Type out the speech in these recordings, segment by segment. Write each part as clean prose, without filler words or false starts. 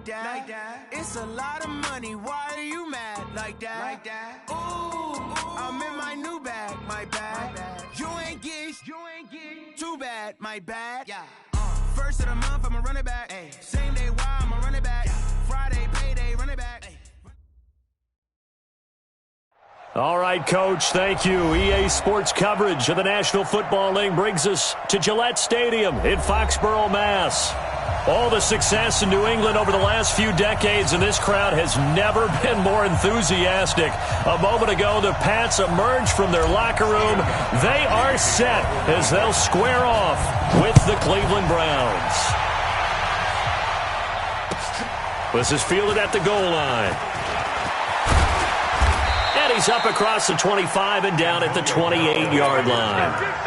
that. It's a lot of money. Why are you mad like that? Ooh, I'm in my new bag, my bad. You ain't get too bad, my bad. Yeah. First of the month, I'ma run it back. Ay. Same day, why I'ma run it back. Yeah. Friday, payday, run it back. Ay. All right, Coach, thank you. EA Sports coverage of the National Football League brings us to Gillette Stadium in Foxborough, Mass. All the success in New England over the last few decades, and this crowd has never been more enthusiastic. A moment ago, the Pats emerged from their locker room. They are set as they'll square off with the Cleveland Browns. This is fielded at the goal line. And he's up across the 25 and down at the 28-yard line.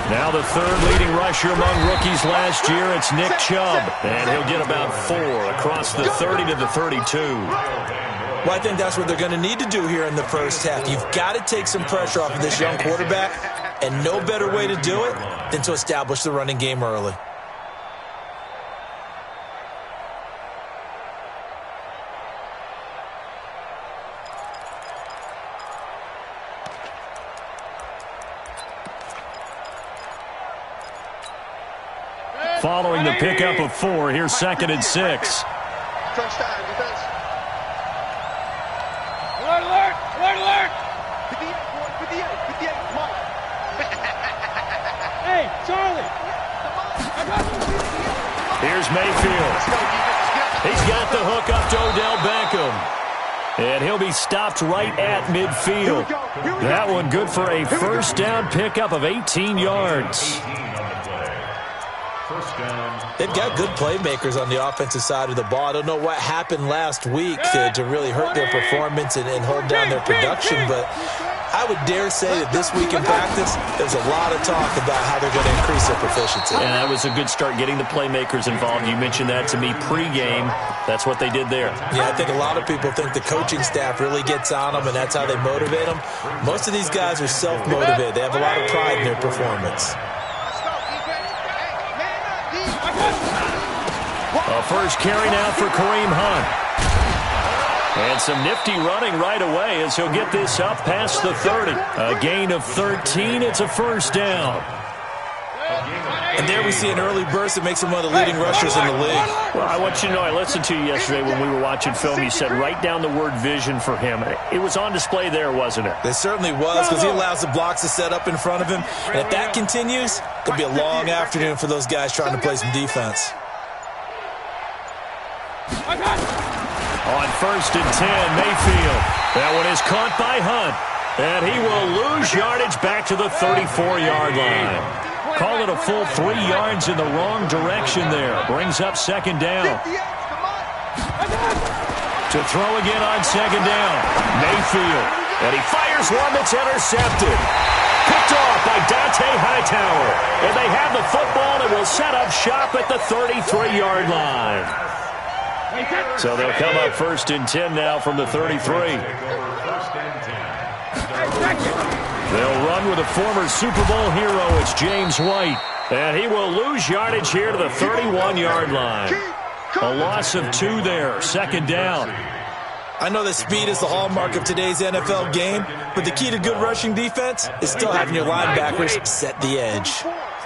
Now the third leading rusher among rookies last year, it's Nick Chubb. And he'll get about 4 across the 30 to the 32. Well, I think that's what they're going to need to do here in the first half. You've got to take some pressure off of this young quarterback, and no better way to do it than to establish the running game early. Following the pickup of 4, here's 2nd and 6. Crunch time, defense. Alert, alert, alert, alert. 58, come on. Hey, Charlie. Here's Mayfield. He's got the hook up to Odell Beckham. And he'll be stopped right at midfield. That one good for a first down pickup of 18 yards. They've got good playmakers on the offensive side of the ball. I don't know what happened last week to really hurt their performance and hold down their production, but I would dare say that this week in practice, there's a lot of talk about how they're going to increase their proficiency. And that was a good start, getting the playmakers involved. You mentioned that to me pregame. That's what they did there. Yeah, I think a lot of people think the coaching staff really gets on them, and that's how they motivate them. Most of these guys are self-motivated. They have a lot of pride in their performance. A first carry now for Kareem Hunt. And some nifty running right away as he'll get this up past the 30. A gain of 13. It's a first down. And there we see an early burst that makes him one of the leading rushers in the league. Well, I want you to know, I listened to you yesterday when we were watching film. You said write down the word vision for him. It was on display there, wasn't it? It certainly was, because he allows the blocks to set up in front of him. And if that continues, it'll be a long afternoon for those guys trying to play some defense. On 1st and 10, Mayfield. That one is caught by Hunt. And he will lose yardage back to the 34-yard line. Call it a full 3 yards in the wrong direction there. Brings up 2nd down. To throw again on 2nd down. Mayfield. And he fires one that's intercepted. Picked off by Dante Hightower. And they have the football and will set up shop at the 33-yard line. So they'll come up 1st and 10 now from the 33. They'll run with a former Super Bowl hero. It's James White. And he will lose yardage here to the 31-yard line. A loss of 2 there. 2nd down. I know that speed is the hallmark of today's NFL game, but the key to good rushing defense is still having your linebackers set the edge.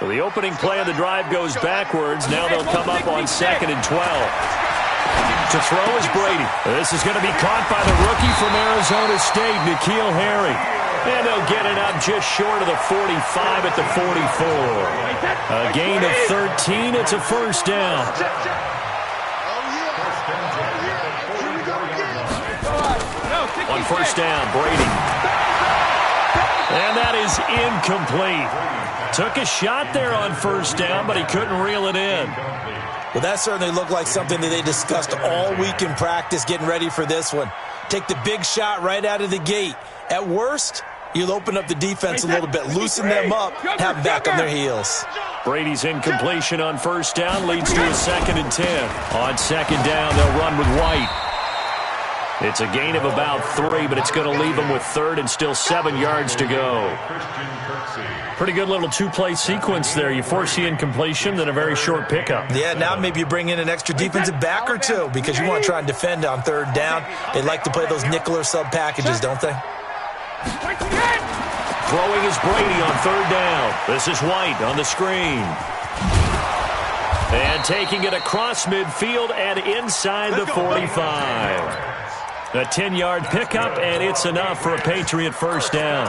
So the opening play of the drive goes backwards. Now they'll come up on 2nd and 12. To throw is Brady. This is going to be caught by the rookie from Arizona State, N'Keal Harry. And they'll get it up just short of the 45 at the 44. A gain of 13. It's a first down. On 1st down, Brady. And that is incomplete. Took a shot there on 1st down, but he couldn't reel it in. Well, that certainly looked like something that they discussed all week in practice getting ready for this one. Take the big shot right out of the gate. At worst, you'll open up the defense a little bit, loosen them up, have them back on their heels. Brady's incompletion on first down leads to a 2nd and 10. On second down, they'll run with White. It's a gain of about 3, but it's going to leave them with 3rd and still 7 yards to go. Pretty good little two-play sequence there. You force the incompletion, then a very short pickup. Yeah, now maybe you bring in an extra defensive back or two because you want to try and defend on 3rd down. They like to play those nickel or sub packages, don't they? Throwing is Brady on 3rd down. This is White on the screen. And taking it across midfield and inside the 45. A 10-yard pickup, and it's enough for a Patriot first down.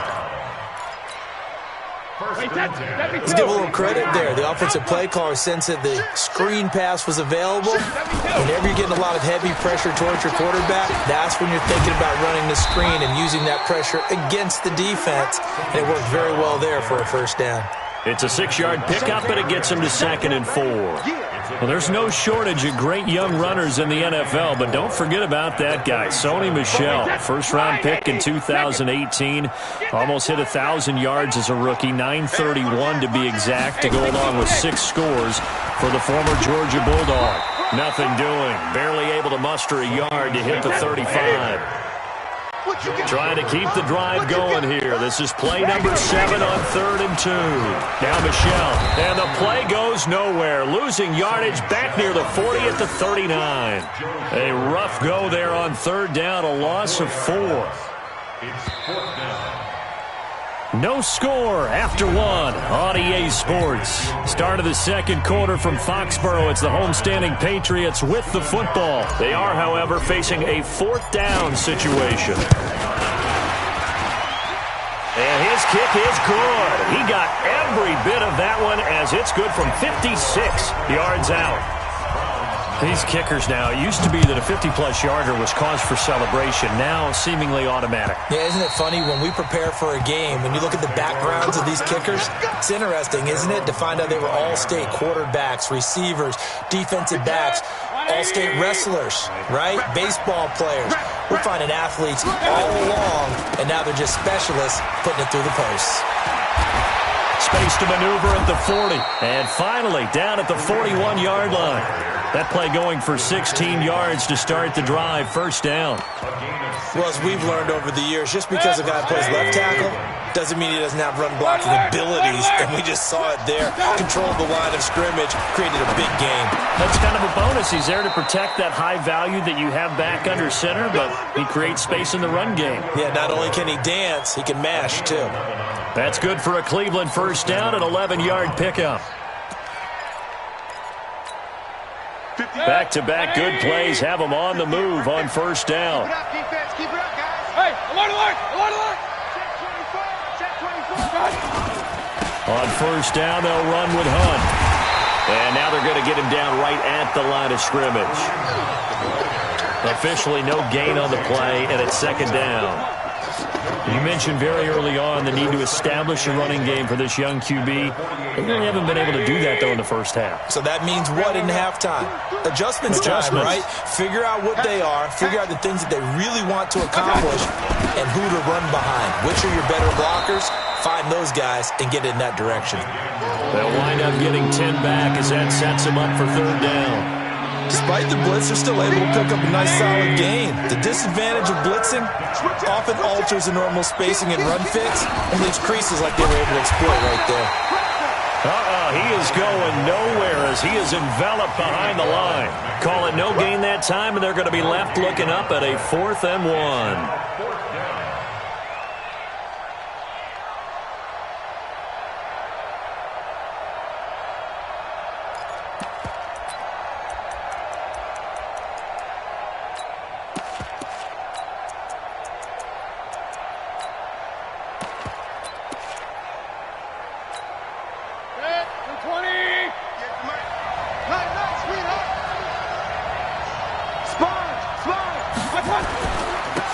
Let's give a little credit there. The offensive play caller sensed that the screen pass was available. Whenever you're getting a lot of heavy pressure towards your quarterback, that's when you're thinking about running the screen and using that pressure against the defense. And it worked very well there for a first down. It's a 6-yard pickup, and it gets them to 2nd and 4. Well, there's no shortage of great young runners in the NFL, but don't forget about that guy, Sony Michel. First-round pick in 2018. Almost hit 1,000 yards as a rookie, 931 to be exact, to go along with 6 scores for the former Georgia Bulldog. Nothing doing. Barely able to muster a yard to hit the 35. Trying to keep the drive going here. This is play number 7 on 3rd and 2. Now Michel, and the play goes nowhere. Losing yardage back near the 40 at the 39. A rough go there on 3rd down, a loss of 4. No score after 1 on EA Sports. Start of the second quarter from Foxborough. It's the homestanding Patriots with the football. They are, however, facing a 4th down situation. And his kick is good. He got every bit of that one as it's good from 56 yards out. These kickers now, it used to be that a 50-plus yarder was cause for celebration. Now, seemingly automatic. Yeah, isn't it funny? When we prepare for a game, when you look at the backgrounds of these kickers, it's interesting, isn't it, to find out they were all-state quarterbacks, receivers, defensive backs, all-state wrestlers, right? Baseball players. We're finding athletes all along, and now they're just specialists putting it through the posts. Space to maneuver at the 40. And finally, down at the 41-yard line. That play going for 16 yards to start the drive. First down. Well, as we've learned over the years, just because a guy plays left tackle doesn't mean he doesn't have run-blocking abilities, and we just saw it there. Controlled the line of scrimmage, created a big game. That's kind of a bonus. He's there to protect that high value that you have back under center, but he creates space in the run game. Yeah, not only can he dance, he can mash, too. That's good for a Cleveland first down, an 11-yard pickup. Back-to-back good plays have them on the move on first down. Keep it up, defense. Keep it up, guys. Hey, alert, alert, alert, alert. Check 24. On first down, they'll run with Hunt. And now they're going to get him down right at the line of scrimmage. Officially no gain on the play, and it's 2nd down. You mentioned very early on the need to establish a running game for this young QB. They really haven't been able to do that, though, in the first half. So that means what in halftime? Adjustments time, right? Figure out what they are, figure out the things that they really want to accomplish, and who to run behind. Which are your better blockers? Find those guys and get in that direction. They'll wind up getting 10 back as that sets them up for 3rd down. Despite the blitz, they're still able to pick up a nice solid gain. The disadvantage of blitzing often alters the normal spacing and run fits and leaves creases like they were able to exploit right there. He is going nowhere as he is enveloped behind the line. Call it no gain that time, and they're going to be left looking up at a 4th and 1.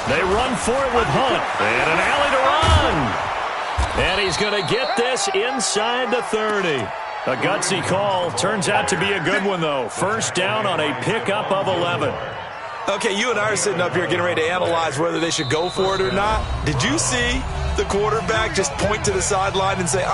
They run for it with Hunt, and an alley to run. And he's going to get this inside the 30. A gutsy call. Turns out to be a good one, though. First down on a pickup of 11. Okay, you and I are sitting up here getting ready to analyze whether they should go for it or not. Did you see the quarterback just point to the sideline and say,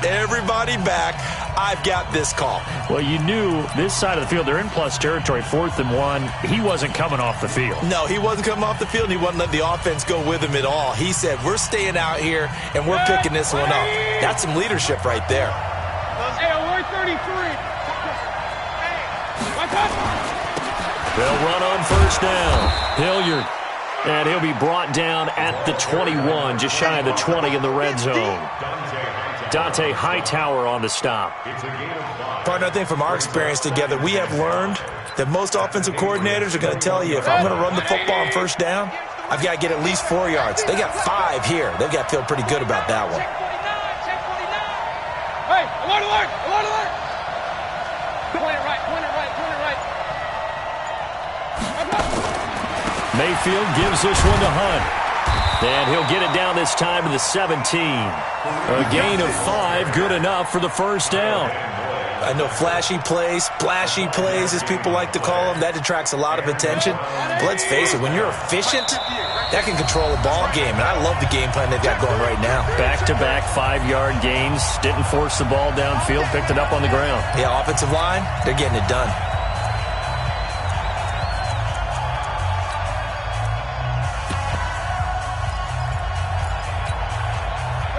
everybody back, I've got this call? Well, you knew this side of the field, they're in plus territory, 4th and 1. He wasn't coming off the field. No, he wasn't coming off the field, and he wasn't letting the offense go with him at all. He said, we're staying out here, and we're picking this one up. That's some leadership right there. Hey, alert 33. Watch out. They'll run on first down. Hilliard. And he'll be brought down at the 21, just shy of the 20 in the red zone. Dante Hightower on the stop. Partner, I think from our experience together, we have learned that most offensive coordinators are going to tell you, if I'm going to run the football on first down, I've got to get at least 4 yards. They got 5 here. They've got to feel pretty good about that one. Hey, alert, alert, alert, alert. Point it right, point it right, point it right. Mayfield gives this one to Hunt. And he'll get it down this time to the 17. A gain of 5, good enough for the first down. I know flashy plays, splashy plays, as people like to call them, that attracts a lot of attention. But let's face it, when you're efficient, that can control a ball game. And I love the game plan they've got going right now. Back-to-back 5-yard gains. Didn't force the ball downfield, picked it up on the ground. Yeah, offensive line, they're getting it done.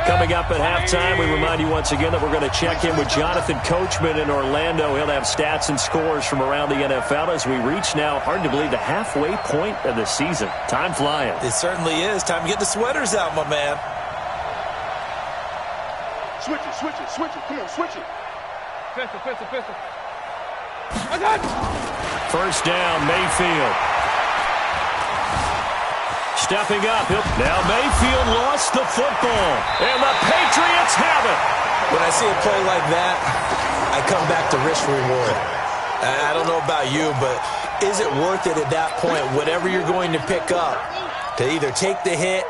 Coming up at halftime, we remind you once again that we're going to check in with Jonathan Coachman in Orlando. He'll have stats and scores from around the NFL as we reach now, hard to believe, the halfway point of the season. Time flying. It certainly is. Time to get the sweaters out, my man. Switch it, switch it, switch it. Come on, switch it. Pistol, pistol, pistol. I got it. First down, Mayfield. Stepping up. Now Mayfield lost the football. And the Patriots have it. When I see a play like that, I come back to risk reward. I don't know about you, but is it worth it at that point, whatever you're going to pick up, to either take the hit,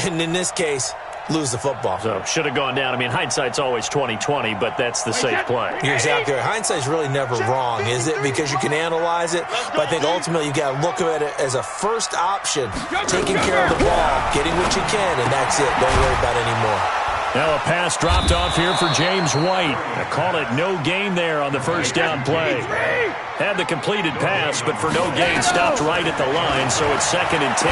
and in this case, lose the football? So should have gone down. I mean, hindsight's always 20/20, but that's the safe play. You're exactly right. Hindsight's really never wrong, is it? Because you can analyze it, but I think ultimately you got to look at it as a first option, taking care of the ball, getting what you can, and that's it. Don't worry about it anymore. Now a pass dropped off here for James White. I call it no gain there on the first down play. Had the completed pass, but for no gain, stopped right at the line, so it's 2nd and 10.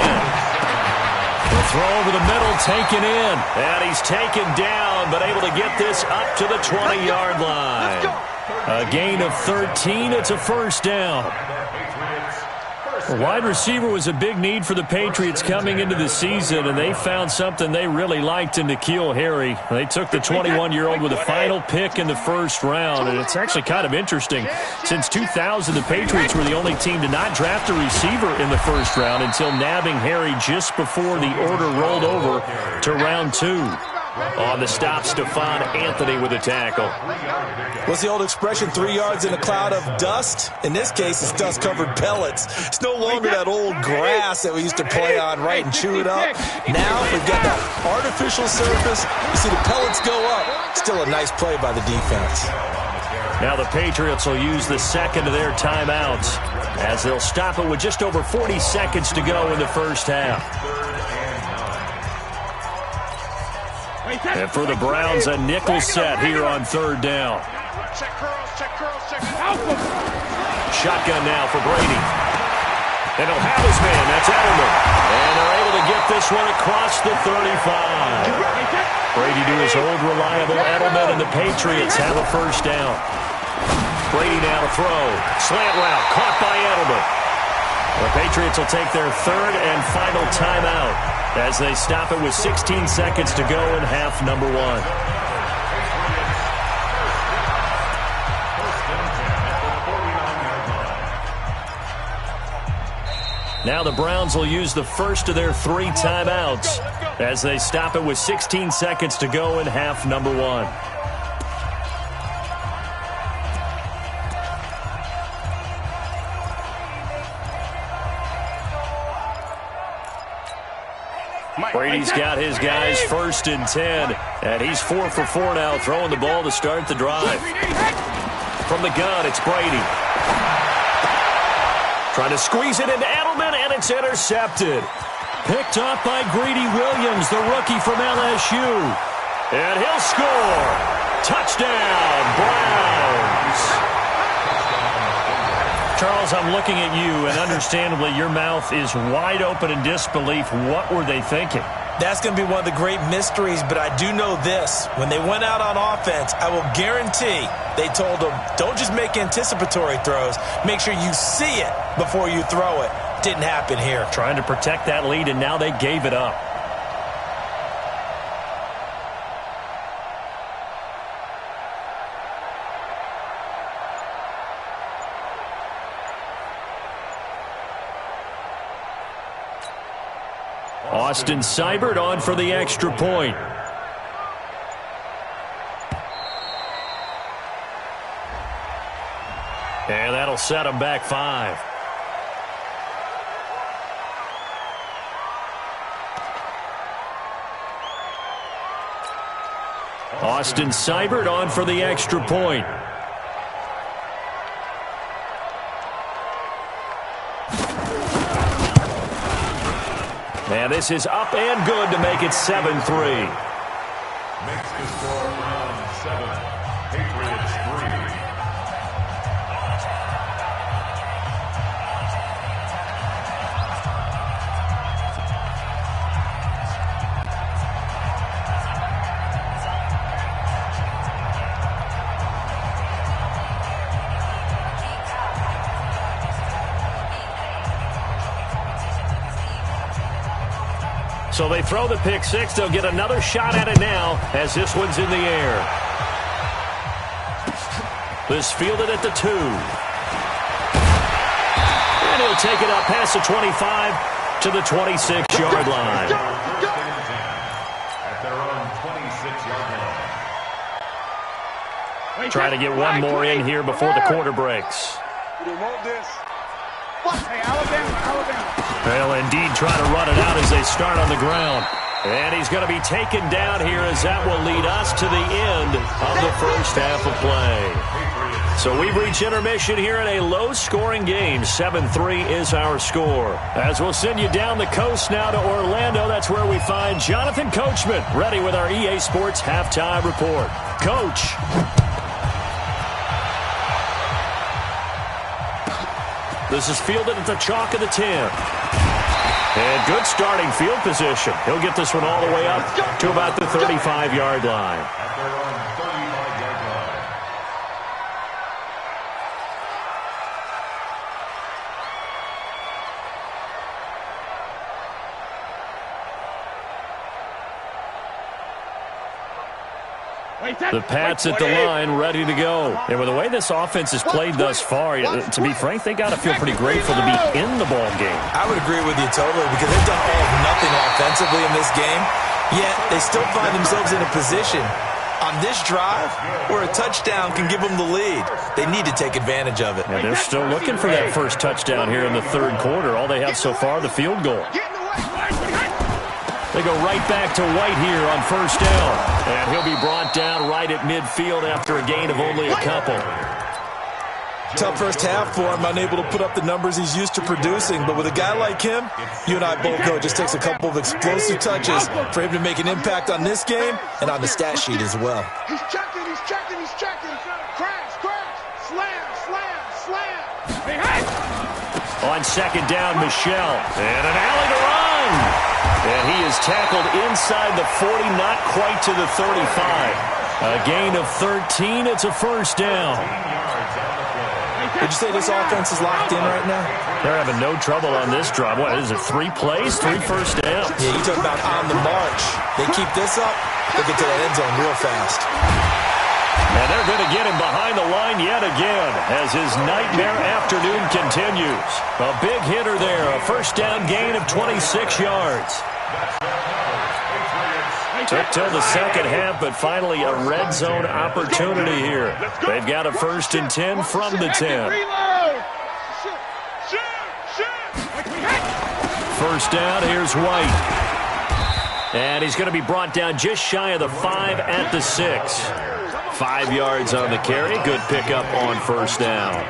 The throw over the middle, taken in. And he's taken down, but able to get this up to the 20-yard line. A gain of 13. It's a first down. A wide receiver was a big need for the Patriots coming into the season, and they found something they really liked in N'Keal Harry. They took the 21-year-old with a final pick in the first round, and it's actually kind of interesting. Since 2000, the Patriots were the only team to not draft a receiver in the first round until nabbing Harry just before the order rolled over to round 2. On the stop, Stephon Anthony with a tackle. What's the old expression, 3 yards in a cloud of dust? In this case, it's dust-covered pellets. It's no longer that old grass that we used to play on, right, and chew it up. Now we've got that artificial surface. You see the pellets go up. Still a nice play by the defense. Now the Patriots will use the second of their timeouts as they'll stop it with just over 40 seconds to go in the first half. And for the Browns, a nickel set here on third down. Check curls, check curls, check Shotgun now for Brady. And he'll have his man. That's Edelman. And they're able to get this one across the 35. Brady to his old reliable Edelman, and the Patriots have a first down. Brady now to throw. Slant route caught by Edelman. The Patriots will take their third and final timeout as they stop it with 16 seconds to go in half number 1. Now the Browns will use the first of their 3 timeouts as they stop it with 16 seconds to go in half number 1. Brady's got his guys 1st and 10, and he's 4 for 4 now, throwing the ball to start the drive. From the gun, it's Brady. Trying to squeeze it into Edelman, and it's intercepted. Picked up by Greedy Williams, the rookie from LSU. And he'll score. Touchdown, Browns. Charles, I'm looking at you, and understandably, your mouth is wide open in disbelief. What were they thinking? That's going to be one of the great mysteries, but I do know this. When they went out on offense, I will guarantee they told them, don't just make anticipatory throws. Make sure you see it before you throw it. Didn't happen here. Trying to protect that lead, and now they gave it up. Austin Seibert on for the extra point. And that'll set him back 5. Austin Seibert on for the extra point. And this is up and good to make it 7-3. Makes the score round 7. Patriots 3. So they throw the pick six. They'll get another shot at it now as this one's in the air. This fielded at the 2. And he'll take it up past the 25 to the 26-yard line. At their own 26-yard line. Try to get one more in here before the quarter breaks. Hey, Alabama. They'll indeed try to run it out as they start on the ground. And he's going to be taken down here as that will lead us to the end of the first half of play. So we've reached intermission here in a low-scoring game. 7-3 is our score. As we'll send you down the coast now to Orlando, that's where we find Jonathan Coachman ready with our EA Sports halftime report. Coach. This is fielded at the chalk of the 10. And good starting field position. He'll get this one all the way up to about the 35-yard line. At their own 35-yard line. The Pats at the line, ready to go. And with the way this offense has played thus far, to be frank, they got to feel pretty grateful to be in the ball game. I would agree with you totally because they've done all of nothing offensively in this game, yet they still find themselves in a position on this drive where a touchdown can give them the lead. They need to take advantage of it. And they're still looking for that first touchdown here in the third quarter. All they have so far, the field goal. They go right back to White here on first down. And he'll be brought down right at midfield after a gain of only a couple. Tough first half for him, unable to put up the numbers he's used to producing. But with a guy like him, you and I both know it just takes a couple of explosive touches for him to make an impact on this game and on the stat sheet as well. He's checking. Crash. Slam. On second down, Michelle. And an alley to run. And he is tackled inside the 40, not quite to the 35. A gain of 13. It's a first down. Would you say this offense is locked in right now? They're having no trouble on this drive. What is it, 3 plays, 3 first downs? Yeah, you talk about on the march. They keep this up, they get to that end zone real fast. And they're going to get him behind the line yet again as his nightmare afternoon continues. A big hitter there, a first down gain of 26 yards. Took till the second half, but finally a red zone opportunity here. They've got a 1st and 10 from the 10. First down, here's White. And he's going to be brought down just shy of the 5 at the 6. 5 yards on the carry. Good pickup on first down.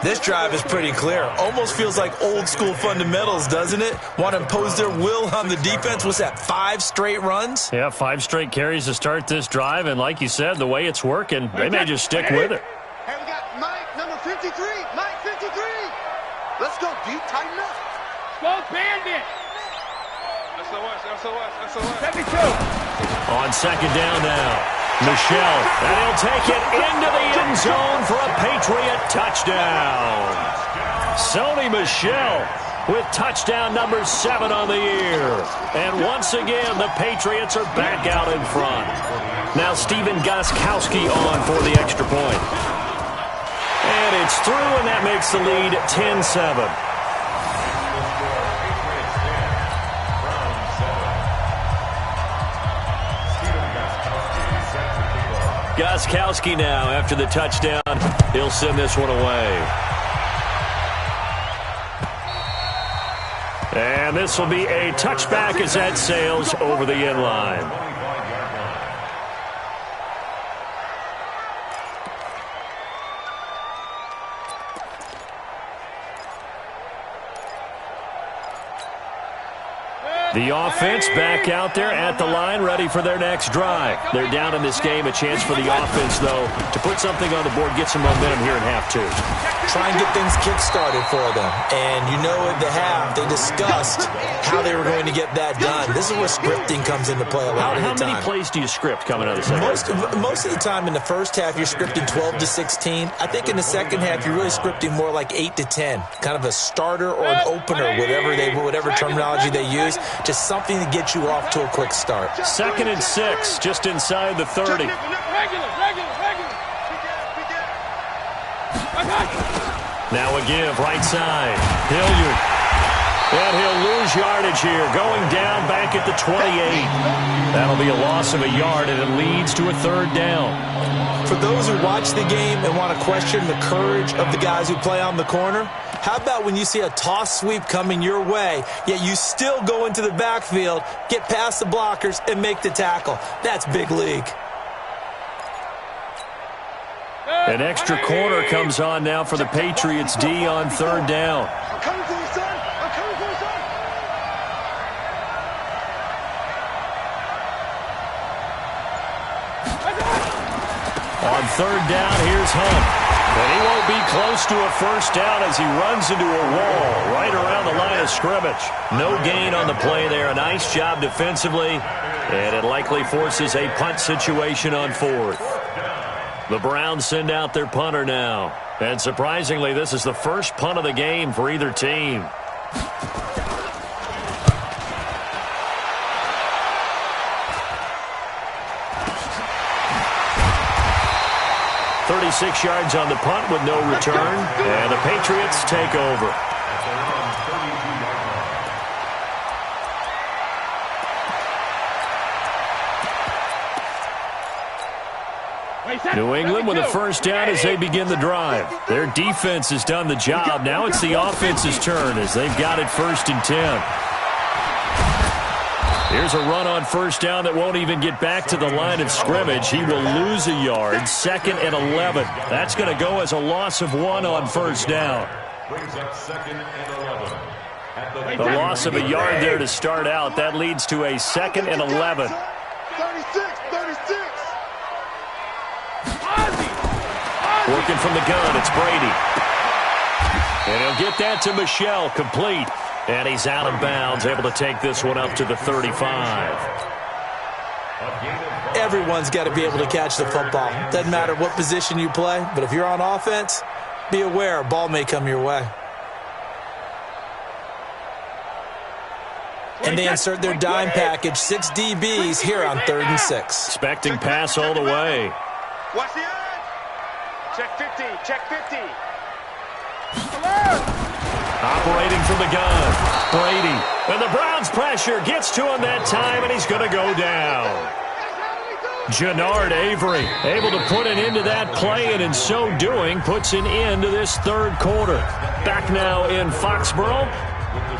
This drive is pretty clear. Almost feels like old school fundamentals, doesn't it? Want to impose their will on the defense. What's that, 5 straight runs? Yeah, 5 straight carries to start this drive. And like you said, the way it's working, they may just stick with it. Hey, we got Mike, number 53. Mike, 53. Let's go, deep, tighten up. Go Bandit. SOS. 72. On second down now. Michelle, and he'll take it into the end zone for a Patriot touchdown. Sony Michel with touchdown number 7 on the year. And once again, the Patriots are back out in front. Now Steven Gostkowski on for the extra point. And it's through, and that makes the lead 10-7. Gostkowski now, after the touchdown, he'll send this one away. And this will be a touchback as that sails over the end line. The offense back out there at the line, ready for their next drive. They're down in this game. A chance for the offense, though, to put something on the board, get some momentum here in half 2. Try and get things kick-started for them. And you know at the half, they discussed how they were going to get that done. This is where scripting comes into play a lot of the time. How many plays do you script coming out of the second half? Most of the time in the first half, you're scripting 12 to 16. I think in the second half, you're really scripting more like 8 to 10. Kind of a starter or an opener, whatever terminology they use. Just something to get you off to a quick start. 2nd and 6, just inside the 30. Regular. Now a give, right side. Hilliard. And he'll lose yardage here, going down back at the 28. That'll be a loss of a yard, and it leads to a 3rd down. For those who watch the game and want to question the courage of the guys who play on the corner, how about when you see a toss sweep coming your way, yet you still go into the backfield, get past the blockers, and make the tackle? That's big league. An extra corner comes on now for the Patriots D on 3rd down. I'm coming for you, son. I'm coming for you, son. On 3rd down, here's Hunt. And he won't be close to a 1st down as he runs into a wall right around the line of scrimmage. No gain on the play there. A nice job defensively, and it likely forces a punt situation on 4th. The Browns send out their punter now. And surprisingly, this is the first punt of the game for either team. .36 yards on the punt with no return. And the Patriots take over. New England with a 1st down as they begin the drive. Their defense has done the job. Now it's the offense's turn as they've got it 1st and 10. Here's a run on 1st down that won't even get back to the line of scrimmage. He will lose a yard. 2nd and 11. That's going to go as a loss of 1 on 1st down. The loss of a yard there to start out. That leads to a 2nd and 11. 36. Working from the gun, it's Brady. And he'll get that to Michel, complete. And he's out of bounds, able to take this one up to the 35. Everyone's got to be able to catch the football. Doesn't matter what position you play, but if you're on offense, be aware a ball may come your way. And they insert their dime package, 6 DBs here on 3rd and 6. Expecting pass all the way. Watch the odds. Check 50. Check 50. Operating from the gun, Brady. And the Browns pressure gets to him that time, and he's going to go down. Jannard Avery able to put an end to that play, and in so doing puts an end to this 3rd quarter. Back now in Foxborough.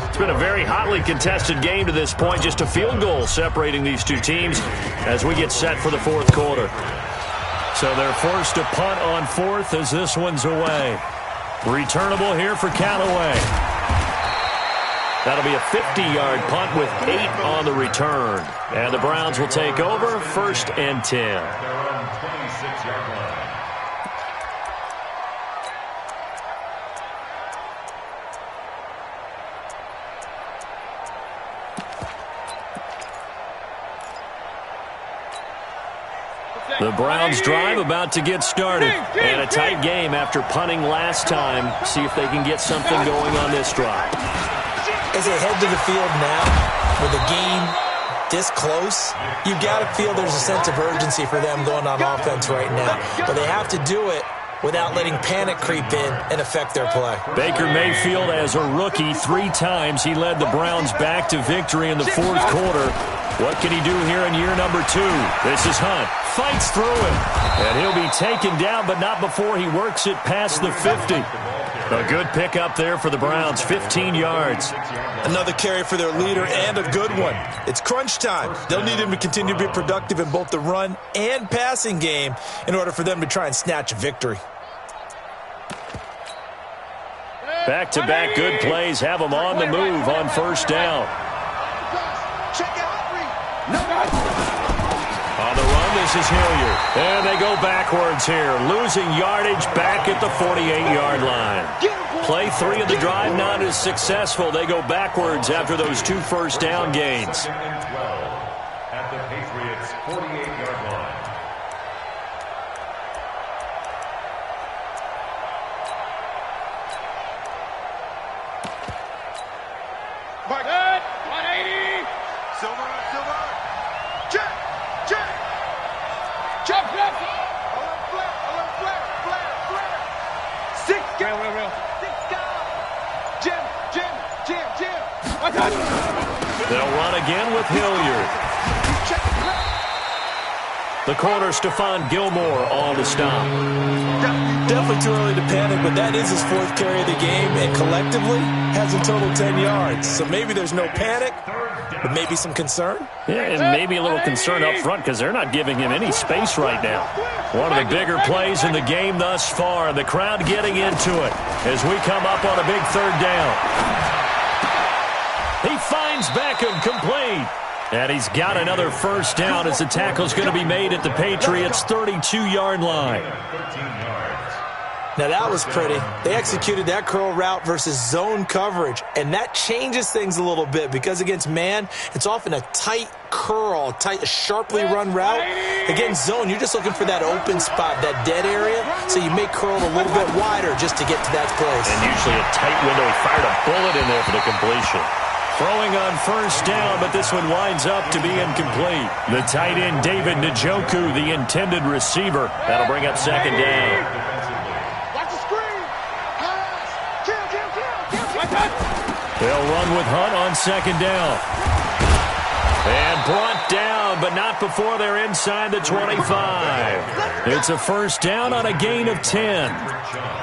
It's been a very hotly contested game to this point. Just a field goal separating these two teams as we get set for the 4th quarter. So they're forced to punt on 4th as this one's away. Returnable here for Callaway. That'll be a 50-yard punt with 8 on the return. And the Browns will take over, 1st and 10. They're on 26-yard line. The Browns drive about to get started. And a tight game after punting last time. See if they can get something going on this drive. As they head to the field now, with the game this close, you've got to feel there's a sense of urgency for them going on offense right now. But they have to do it without letting panic creep in and affect their play. Baker Mayfield, as a rookie, 3 times he led the Browns back to victory in the 4th quarter. What can he do here in year number 2? This is Hunt. Fights through it. And he'll be taken down, but not before he works it past the 50. A good pickup there for the Browns, 15 yards. Another carry for their leader and a good one. It's crunch time. They'll need him to continue to be productive in both the run and passing game in order for them to try and snatch a victory. Back-to-back good plays have them on the move on 1st down. On the run, this is Hilliard. And they go backwards here, losing yardage back at the 48-yard line. Play 3 of the drive not as successful. They go backwards after those 2 first down gains. 2nd and 12 at the Patriots' 48-yard line. Good. 180. Silver. Check. Jump, jump. Flare. 6 Real. 6 down. Jim. My God. They'll run again with Hilliard. Check the play. The corner, Stephon Gilmore, on the stop. Definitely too early to panic, but that is his 4th carry of the game, and collectively has a total 10 yards. So maybe there's no panic, but maybe some concern. Yeah, and maybe a little concern up front because they're not giving him any space right now. One of the bigger plays in the game thus far, and the crowd getting into it as we come up on a big 3rd down. He finds Beckham complete. And he's got another 1st down as the tackle's going to be made at the Patriots' 32-yard line. Now that was pretty. They executed that curl route versus zone coverage, and that changes things a little bit because against man, it's often a tight curl, sharply run route. Against zone, you're just looking for that open spot, that dead area, so you may curl a little bit wider just to get to that place. And usually a tight window. He fired a bullet in there for the completion. Throwing on 1st down, but this one winds up to be incomplete. The tight end, David Njoku, the intended receiver. That'll bring up 2nd down. Watch the screen. Pass. Kill. They'll run with Hunt on 2nd down. And brought down, but not before they're inside the 25. It's a 1st down on a gain of 10.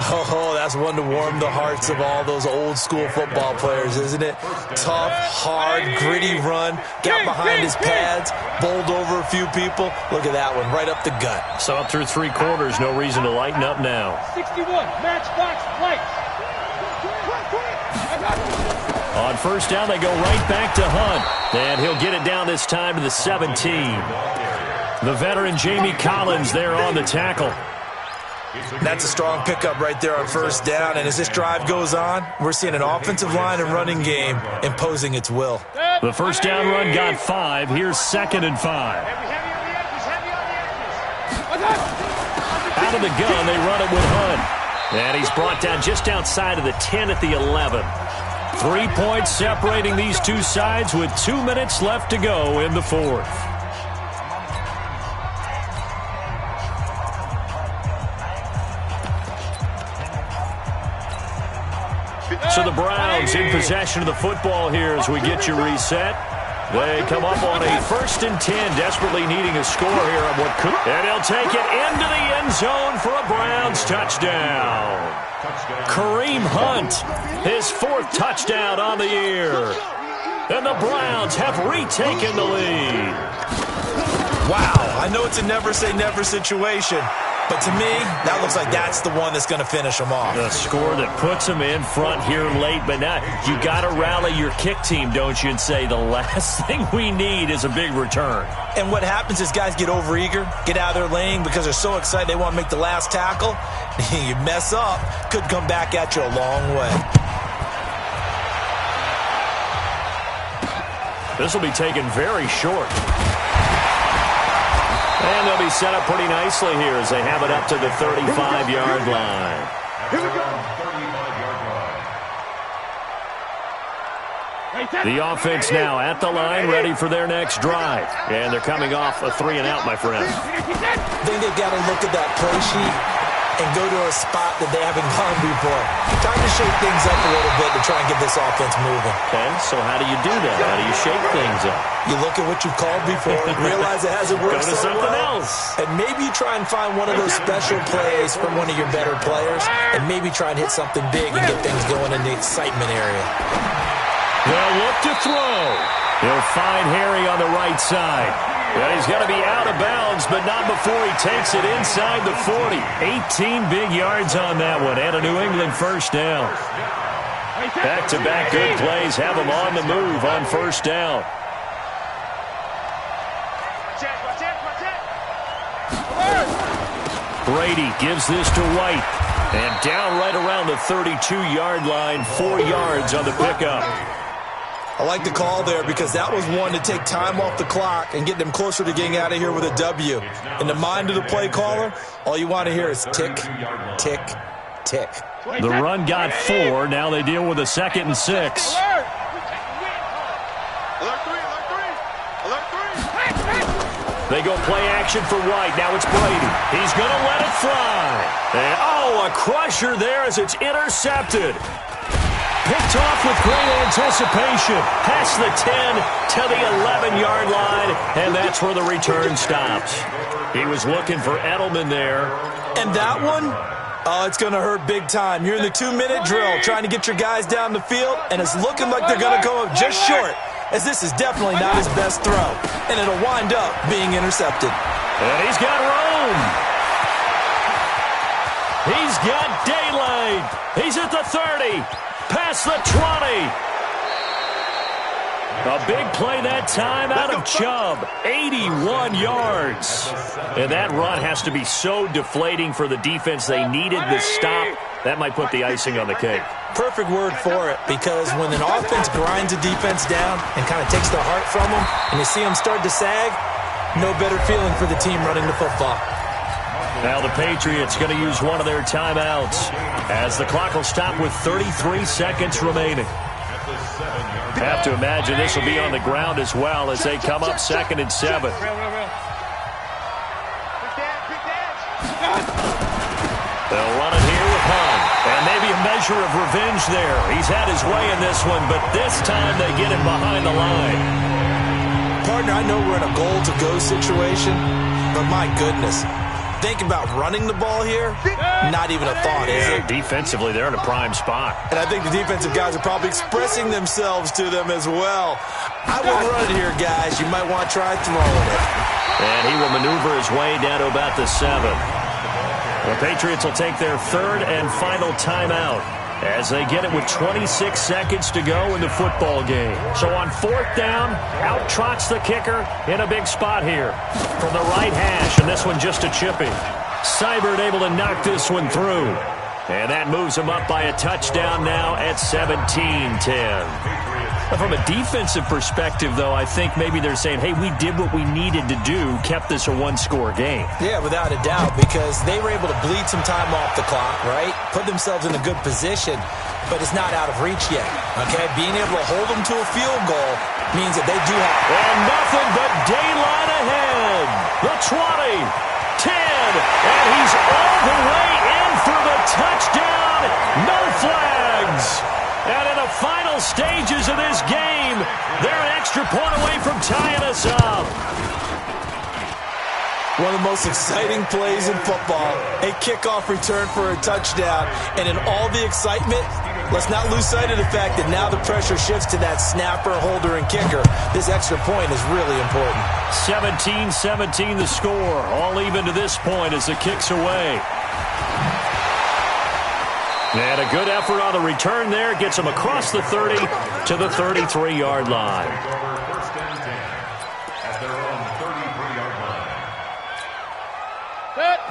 Oh, that's one to warm the hearts of all those old-school football players, isn't it? Tough, hard, gritty run. Got behind his pads, bowled over a few people. Look at that one, right up the gut. So up through 3 quarters, no reason to lighten up now. 61. Matchbox lights. On 1st down, they go right back to Hunt. And he'll get it down this time to the 17. The veteran Jamie Collins there on the tackle. That's a strong pickup right there on 1st down. And as this drive goes on, we're seeing an offensive line and running game imposing its will. The 1st down run got 5. Here's 2nd and 5. Out of the gun, they run it with Hunt. And he's brought down just outside of the 10 at the 11. 3 points separating these two sides with 2 minutes left to go in the 4th. So the Browns in possession of the football here as we get you reset. They come up on a 1st and 10, desperately needing a score here on what could. And he'll take it into the end zone for a Browns touchdown. Kareem Hunt, his 4th touchdown on the year. And the Browns have retaken the lead. Wow, I know it's a never say never situation, But to me, that looks like that's the one that's going to finish them off. The score that puts them in front here late, but now you got to rally your kick team, don't you, and say the last thing we need is a big return. And what happens is guys get overeager, get out of their lane because they're so excited they want to make the last tackle. You mess up, could come back at you a long way. This will be taken very short. And they'll be set up pretty nicely here as they have it up to the 35-yard line. Here we go. The offense now at the line, ready for their next drive. And they're coming off a 3-and-out, my friend. I think they've got to look at that play sheet and go to a spot that they haven't gone before. Time to shake things up a little bit to try and get this offense moving. Okay, so how do you do that? How do you shake things up? You look at what you've called before and realize it hasn't worked Go to so something well. else. And maybe you try and find one of those special plays from one of your better players and maybe try and hit something big and get things going in the excitement area. They'll look to throw. He'll find Harry on the right side. Well, he's going to be out of bounds, but not before he takes it inside the 40. 18 big yards on that one, and a New England first down. Back-to-back good plays have him on the move on first down. Brady gives this to White. And down right around the 32-yard line, 4 yards on the pickup. I like the call there because that was one to take time off the clock and get them closer to getting out of here with a W. In the mind of the play caller, all you want to hear is tick, tick, tick. The run got 4. Now they deal with a 2nd and 6. Alert 3, alert 3. They go play action for White. Now it's Brady. He's going to let it fly. And, a crusher there as it's intercepted. Picked off with great anticipation. Past the 10 to the 11-yard line, and that's where the return stops. He was looking for Edelman there. And that one, it's going to hurt big time. You're in the 2-minute drill trying to get your guys down the field, and it's looking like they're going to go up just short, as this is definitely not his best throw, and it'll wind up being intercepted. And he's got room. He's got daylight. He's at the 30. Past the 20. A big play that time out of Chubb. 81 yards. And that run has to be so deflating for the defense. They needed the stop. That might put the icing on the cake. Perfect word for it, because when an offense grinds a defense down and kind of takes their heart from them, and you see them start to sag, no better feeling for the team running the football. Now the Patriots going to use one of their timeouts as the clock will stop with 33 seconds remaining. Have to imagine this will be on the ground as well as they come up 2nd and 7. They'll run it here with Hunt. And maybe a measure of revenge there. He's had his way in this one, but this time they get him behind the line. Partner, I know we're in a goal-to-go situation, but my goodness. Think about running the ball here, not even a thought, is it? Defensively, they're in a prime spot. And I think the defensive guys are probably expressing themselves to them as well. I wouldn't run it here, guys. You might want to try throwing it. And he will maneuver his way down to about the 7. The Patriots will take their 3rd and final timeout as they get it with 26 seconds to go in the football game. So on 4th down, out trots the kicker in a big spot here from the right hash, and this one just a chipping. Seibert able to knock this one through, and that moves him up by a touchdown now at 17-10. From a defensive perspective, though, I think maybe they're saying, hey, we did what we needed to do, kept this a one-score game. Yeah, without a doubt, because they were able to bleed some time off the clock, right? Put themselves in a good position, but it's not out of reach yet, okay? Being able to hold them to a field goal means that they do have... And nothing but daylight ahead. The 20, 10, and he's all the way in for the touchdown. No flags. And in the final stages of this game, they're an extra point away from tying us up. One of the most exciting plays in football, a kickoff return for a touchdown. And in all the excitement, let's not lose sight of the fact that now the pressure shifts to that snapper, holder, and kicker. This extra point is really important. 17-17 the score. All even to this point as the kick's away. And a good effort on the return there. Gets him across the 30 to the 33-yard line. First and 10 at their own 33-yard line.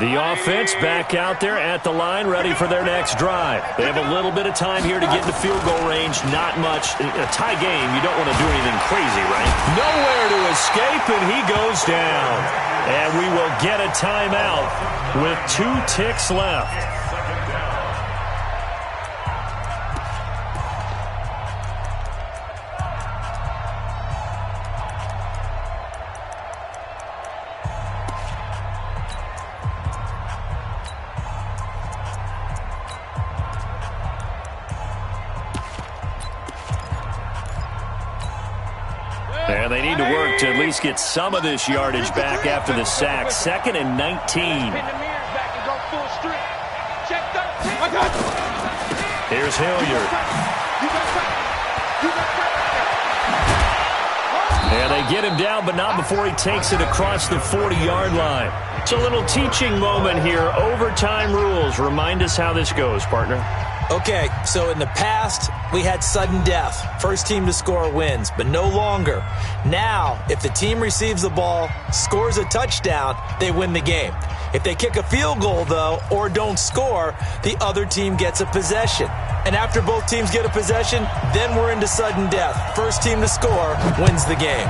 The offense back out there at the line, ready for their next drive. They have a little bit of time here to get into field goal range. Not much. In a tie game, you don't want to do anything crazy, right? Nowhere to escape, and he goes down. And we will get a timeout with 2 ticks left. And they need to work to at least get some of this yardage back after the sack. 2nd and 19. Here's Hilliard. And they get him down, but not before he takes it across the 40-yard line. It's a little teaching moment here. Overtime rules. Remind us how this goes, partner. Okay, so in the past, we had sudden death. First team to score wins, but no longer. Now, if the team receives the ball, scores a touchdown, they win the game. If they kick a field goal, though, or don't score, the other team gets a possession. And after both teams get a possession, then we're into sudden death. First team to score wins the game.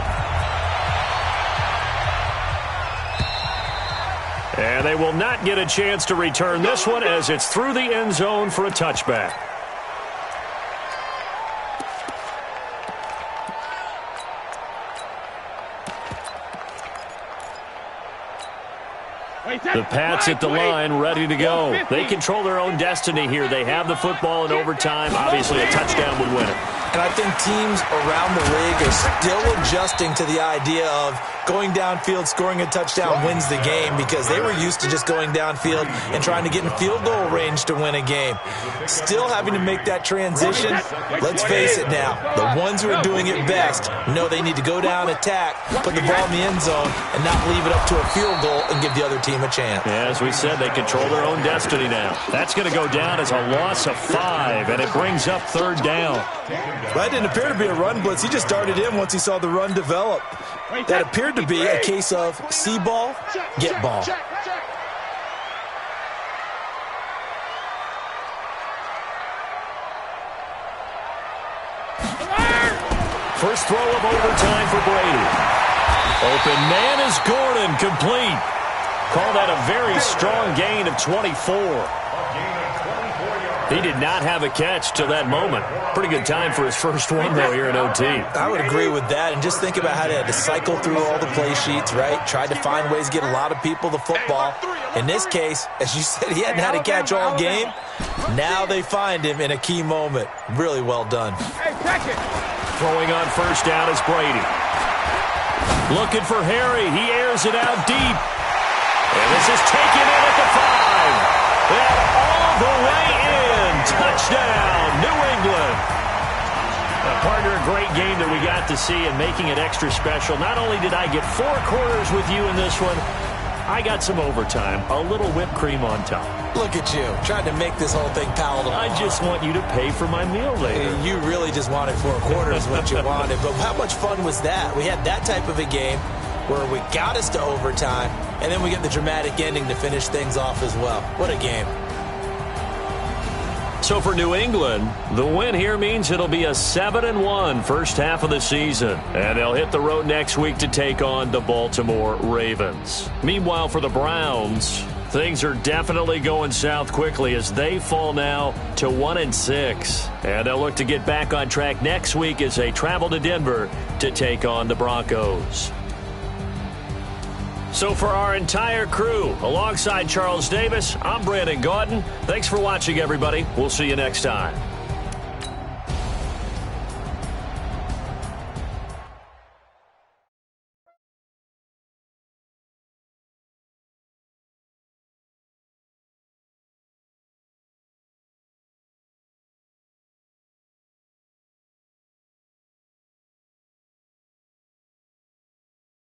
And they will not get a chance to return this one as it's through the end zone for a touchback. The Pats at the line, ready to go. They control their own destiny here. They have the football in overtime. Obviously, a touchdown would win it. And I think teams around the league are still adjusting to the idea of going downfield, scoring a touchdown wins the game, because they were used to just going downfield and trying to get in field goal range to win a game. Still having to make that transition. Let's face it now, the ones who are doing it best know they need to go down, attack, put the ball in the end zone, and not leave it up to a field goal and give the other team a chance. Yeah, as we said, they control their own destiny now. That's going to go down as a loss of 5, and it brings up 3rd down. That didn't appear to be a run blitz. He just darted in once he saw the run develop. That appeared to be a case of see ball, get ball. First throw of overtime for Brady. Open man is Gordon, complete. Call that a very strong gain of 24. He did not have a catch till that moment. Pretty good time for his first one, though, here in OT. I would agree with that. And just think about how they had to cycle through all the play sheets, right? Tried to find ways to get a lot of people the football. In this case, as you said, he hadn't had a catch all game. Now they find him in a key moment. Really well done. Throwing on first down is Brady. Looking for Harry. He airs it out deep. And this is taken in at the 5. And all the way in. Touchdown, New England. Partner, a great game that we got to see and making it extra special. Not only did I get 4 quarters with you in this one, I got some overtime, a little whipped cream on top. Look at you, trying to make this whole thing palatable. I just want you to pay for my meal later. You really just wanted 4 quarters what you wanted, but how much fun was that? We had that type of a game where we got us to overtime, and then we get the dramatic ending to finish things off as well. What a game. So for New England, the win here means it'll be a 7-1 first half of the season. And they'll hit the road next week to take on the Baltimore Ravens. Meanwhile, for the Browns, things are definitely going south quickly as they fall now to 1-6. And they'll look to get back on track next week as they travel to Denver to take on the Broncos. So for our entire crew, alongside Charles Davis, I'm Brandon Gaudin. Thanks for watching, everybody. We'll see you next time.